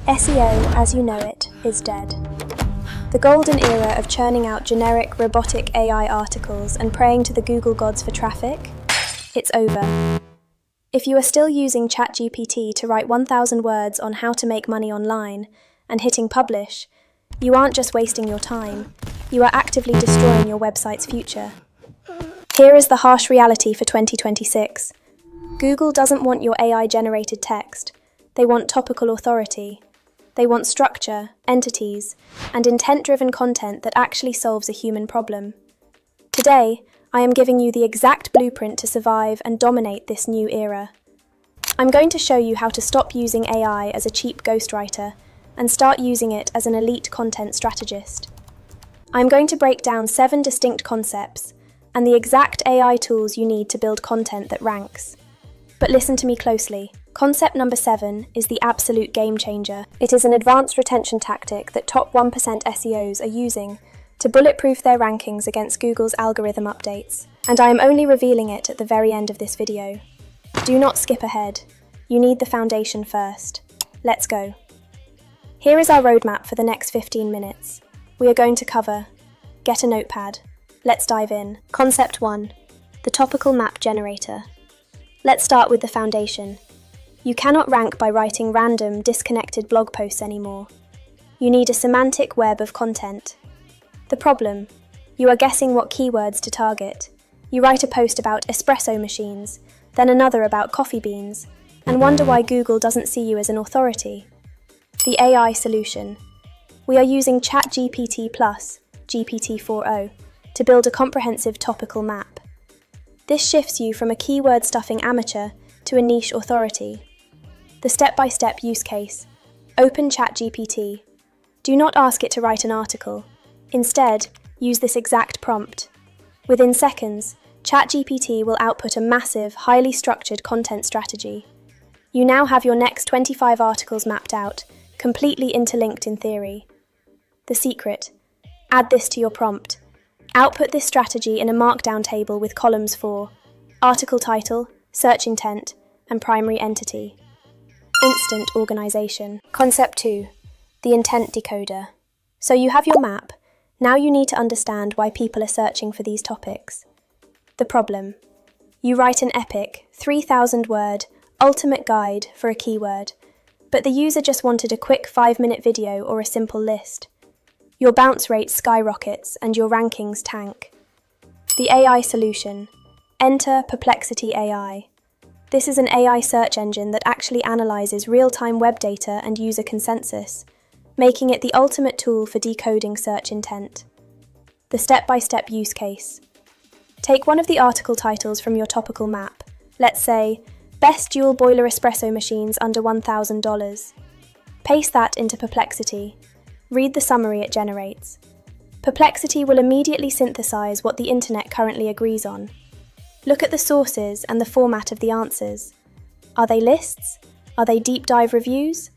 SEO, as you know it, is dead. The golden era of churning out generic, robotic AI articles and praying to the Google gods for traffic? It's over. If you are still using ChatGPT to write 1,000 words on how to make money online and hitting publish, you aren't just wasting your time, you are actively destroying your website's future. Here is the harsh reality for 2026. Google doesn't want your AI-generated text. They want topical authority. They want structure, entities, and intent-driven content that actually solves a human problem. Today, I am giving you the exact blueprint to survive and dominate this new era. I'm going to show you how to stop using AI as a cheap ghostwriter and start using it as an elite content strategist. I'm going to break down 7 distinct concepts and the exact AI tools you need to build content that ranks. But listen to me closely. Concept number 7 is the absolute game changer. It is an advanced retention tactic that top 1% SEOs are using to bulletproof their rankings against Google's algorithm updates. And I am only revealing it at the very end of this video. Do not skip ahead. You need the foundation first. Let's go. Here is our roadmap for the next 15 minutes. We are going to cover, get a notepad. Let's dive in. Concept 1, the topical map generator. Let's start with the foundation. You cannot rank by writing random, disconnected blog posts anymore. You need a semantic web of content. The problem: you are guessing what keywords to target. You write a post about espresso machines, then another about coffee beans, and wonder why Google doesn't see you as an authority. The AI solution. We are using ChatGPT Plus, GPT-4o, to build a comprehensive topical map. This shifts you from a keyword-stuffing amateur to a niche authority. The step-by-step use case. Open ChatGPT. Do not ask it to write an article. Instead, use this exact prompt. Within seconds, ChatGPT will output a massive, highly structured content strategy. You now have your next 25 articles mapped out, completely interlinked in theory. The secret: add this to your prompt. Output this strategy in a markdown table with columns for article title, search intent, and primary entity. Instant organization. Concept 2, the intent decoder. So you have your map. Now you need to understand why people are searching for these topics. The problem: you write an epic, 3,000-word, ultimate guide for a keyword, but the user just wanted a quick 5-minute video or a simple list. Your bounce rate skyrockets and your rankings tank. The AI solution. Enter Perplexity AI. This is an AI search engine that actually analyzes real-time web data and user consensus, making it the ultimate tool for decoding search intent. The step-by-step use case. Take one of the article titles from your topical map. Let's say, Best Dual Boiler Espresso Machines Under $1,000. Paste that into Perplexity. Read the summary it generates. Perplexity will immediately synthesize what the internet currently agrees on. Look at the sources and the format of the answers. Are they lists? Are they deep dive reviews?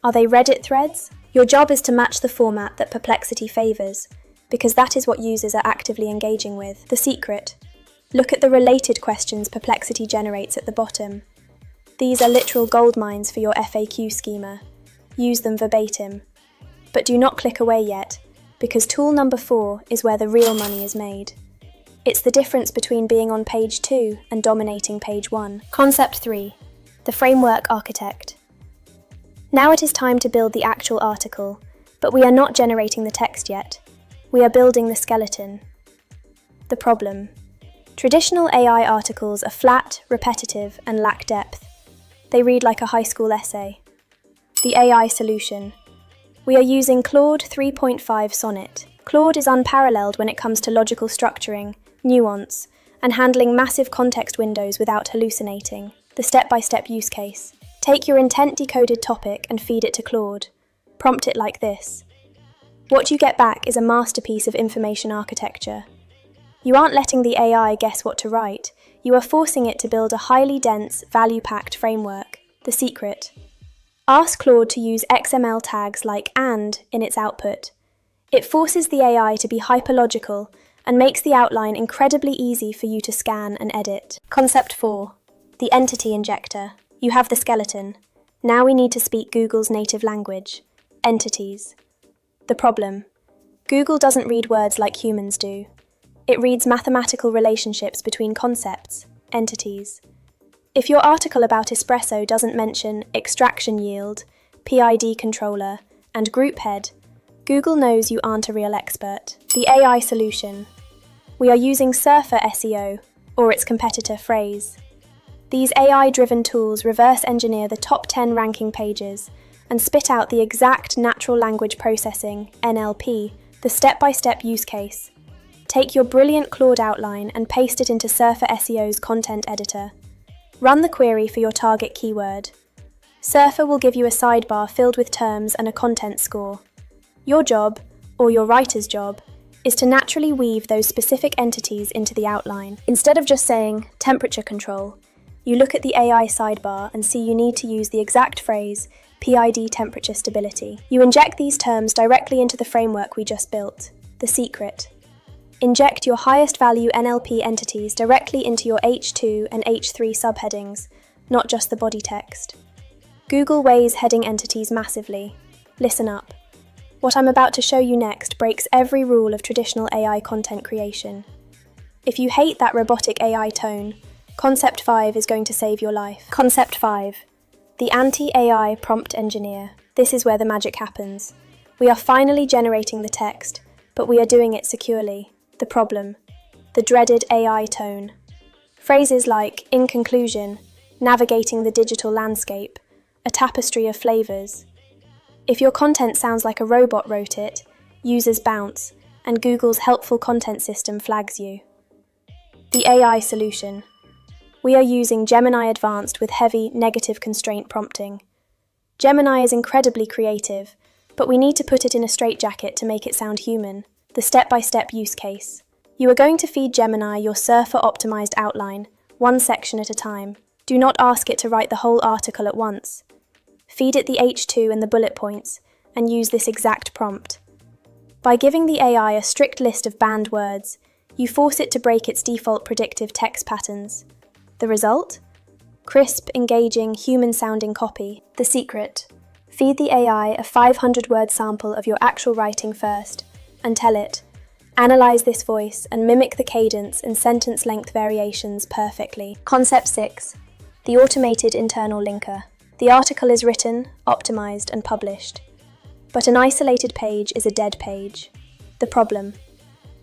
Are they Reddit threads? Your job is to match the format that Perplexity favors, because that is what users are actively engaging with. The secret: look at the related questions Perplexity generates at the bottom. These are literal gold mines for your FAQ schema. Use them verbatim. But do not click away yet, because tool number 4 is where the real money is made. It's the difference between being on page 2 and dominating page 1. Concept 3, the framework architect. Now it is time to build the actual article, but we are not generating the text yet. We are building the skeleton. The problem: traditional AI articles are flat, repetitive, and lack depth. They read like a high school essay. The AI solution. We are using Claude 3.5 Sonnet. Claude is unparalleled when it comes to logical structuring, nuance, and handling massive context windows without hallucinating. The step-by-step use case. Take your intent-decoded topic and feed it to Claude. Prompt it like this. What you get back is a masterpiece of information architecture. You aren't letting the AI guess what to write. You are forcing it to build a highly dense, value-packed framework. The secret: ask Claude to use XML tags like "and" in its output. It forces the AI to be hyperlogical and makes the outline incredibly easy for you to scan and edit. Concept 4, the entity injector. You have the skeleton. Now we need to speak Google's native language, entities. The problem: Google doesn't read words like humans do. It reads mathematical relationships between concepts, entities. If your article about espresso doesn't mention extraction yield, PID controller, and group head, Google knows you aren't a real expert. The AI solution. We are using Surfer SEO, or its competitor Phrase. These AI-driven tools reverse engineer the top 10 ranking pages and spit out the exact natural language processing, NLP, the step-by-step use case. Take your brilliant Claude outline and paste it into Surfer SEO's content editor. Run the query for your target keyword. Surfer will give you a sidebar filled with terms and a content score. Your job, or your writer's job, is to naturally weave those specific entities into the outline. Instead of just saying temperature control, you look at the AI sidebar and see you need to use the exact phrase PID temperature stability. You inject these terms directly into the framework we just built. The secret: inject your highest value NLP entities directly into your H2 and H3 subheadings, not just the body text. Google weighs heading entities massively. Listen up. What I'm about to show you next breaks every rule of traditional AI content creation. If you hate that robotic AI tone, Concept 5 is going to save your life. Concept 5. The anti-AI prompt engineer. This is where the magic happens. We are finally generating the text, but we are doing it securely. The problem: the dreaded AI tone. Phrases like, in conclusion, navigating the digital landscape, a tapestry of flavors. If your content sounds like a robot wrote it, users bounce, and Google's helpful content system flags you. The AI solution. We are using Gemini Advanced with heavy negative constraint prompting. Gemini is incredibly creative, but we need to put it in a straitjacket to make it sound human. The step-by-step use case. You are going to feed Gemini your Surfer-optimized outline, one section at a time. Do not ask it to write the whole article at once. Feed it the H2 and the bullet points, and use this exact prompt. By giving the AI a strict list of banned words, you force it to break its default predictive text patterns. The result? Crisp, engaging, human-sounding copy. The secret: feed the AI a 500-word sample of your actual writing first, and tell it, analyze this voice and mimic the cadence and sentence length variations perfectly. Concept 6. The automated internal linker. The article is written, optimized, and published. But an isolated page is a dead page. The problem: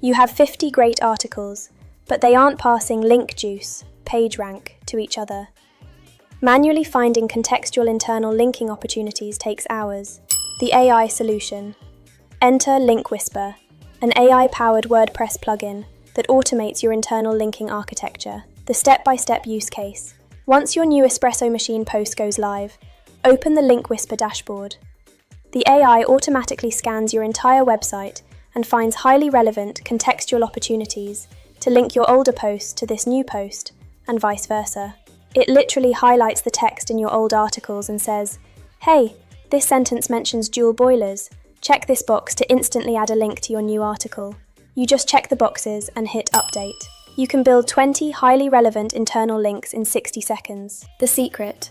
you have 50 great articles, but they aren't passing link juice, page rank, to each other. Manually finding contextual internal linking opportunities takes hours. The AI solution. Enter Link Whisper, an AI-powered WordPress plugin that automates your internal linking architecture. The step-by-step use case. Once your new espresso machine post goes live, open the Link Whisper dashboard. The AI automatically scans your entire website and finds highly relevant contextual opportunities to link your older post to this new post, and vice versa. It literally highlights the text in your old articles and says, "Hey, this sentence mentions dual boilers. Check this box to instantly add a link to your new article." You just check the boxes and hit update. You can build 20 highly relevant internal links in 60 seconds. The secret: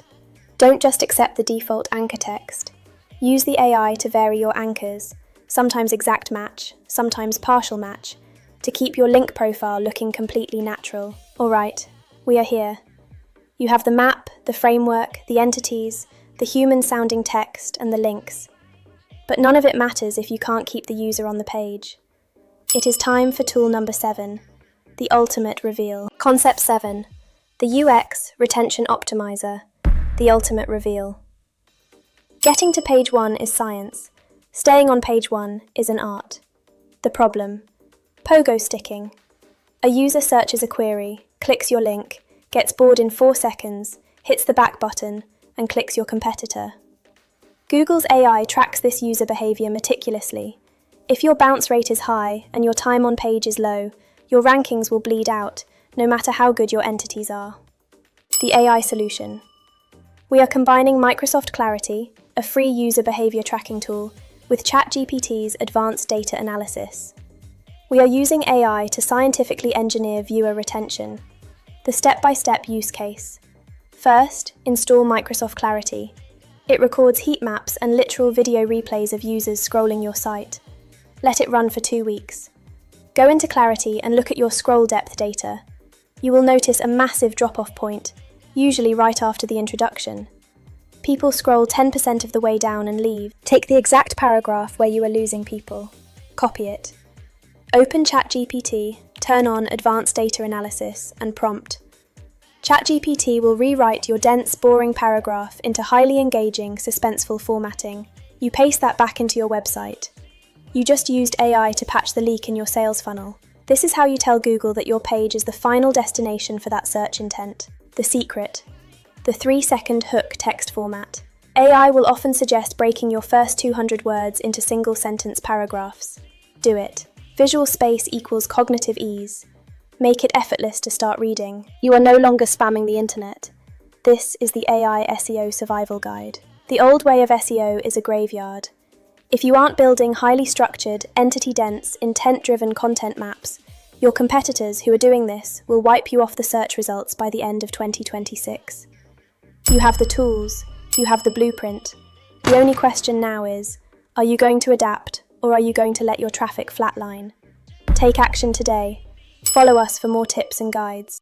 don't just accept the default anchor text. Use the AI to vary your anchors, sometimes exact match, sometimes partial match, to keep your link profile looking completely natural. Alright, we are here. You have the map, the framework, the entities, the human-sounding text, and the links. But none of it matters if you can't keep the user on the page. It is time for tool number 7, the ultimate reveal. Concept 7, the UX Retention Optimizer, the ultimate reveal. Getting to page 1 is science. Staying on page 1 is an art. The problem: pogo sticking. A user searches a query, clicks your link, gets bored in 4 seconds, hits the back button, and clicks your competitor. Google's AI tracks this user behavior meticulously. If your bounce rate is high and your time on page is low, your rankings will bleed out, no matter how good your entities are. The AI solution. We are combining Microsoft Clarity, a free user behavior tracking tool, with ChatGPT's advanced data analysis. We are using AI to scientifically engineer viewer retention. The step-by-step use case. First, install Microsoft Clarity. It records heat maps and literal video replays of users scrolling your site. Let it run for 2 weeks. Go into Clarity and look at your scroll depth data. You will notice a massive drop-off point, usually right after the introduction. People scroll 10% of the way down and leave. Take the exact paragraph where you are losing people. Copy it. Open ChatGPT, turn on Advanced Data Analysis, and prompt. ChatGPT will rewrite your dense, boring paragraph into highly engaging, suspenseful formatting. You paste that back into your website. You just used AI to patch the leak in your sales funnel. This is how you tell Google that your page is the final destination for that search intent. The secret: the 3-second hook text format. AI will often suggest breaking your first 200 words into single-sentence paragraphs. Do it. Visual space equals cognitive ease. Make it effortless to start reading. You are no longer spamming the internet. This is the AI SEO Survival Guide. The old way of SEO is a graveyard. If you aren't building highly structured, entity-dense, intent-driven content maps, your competitors who are doing this will wipe you off the search results by the end of 2026. You have the tools, you have the blueprint. The only question now is, are you going to adapt, or are you going to let your traffic flatline? Take action today. Follow us for more tips and guides.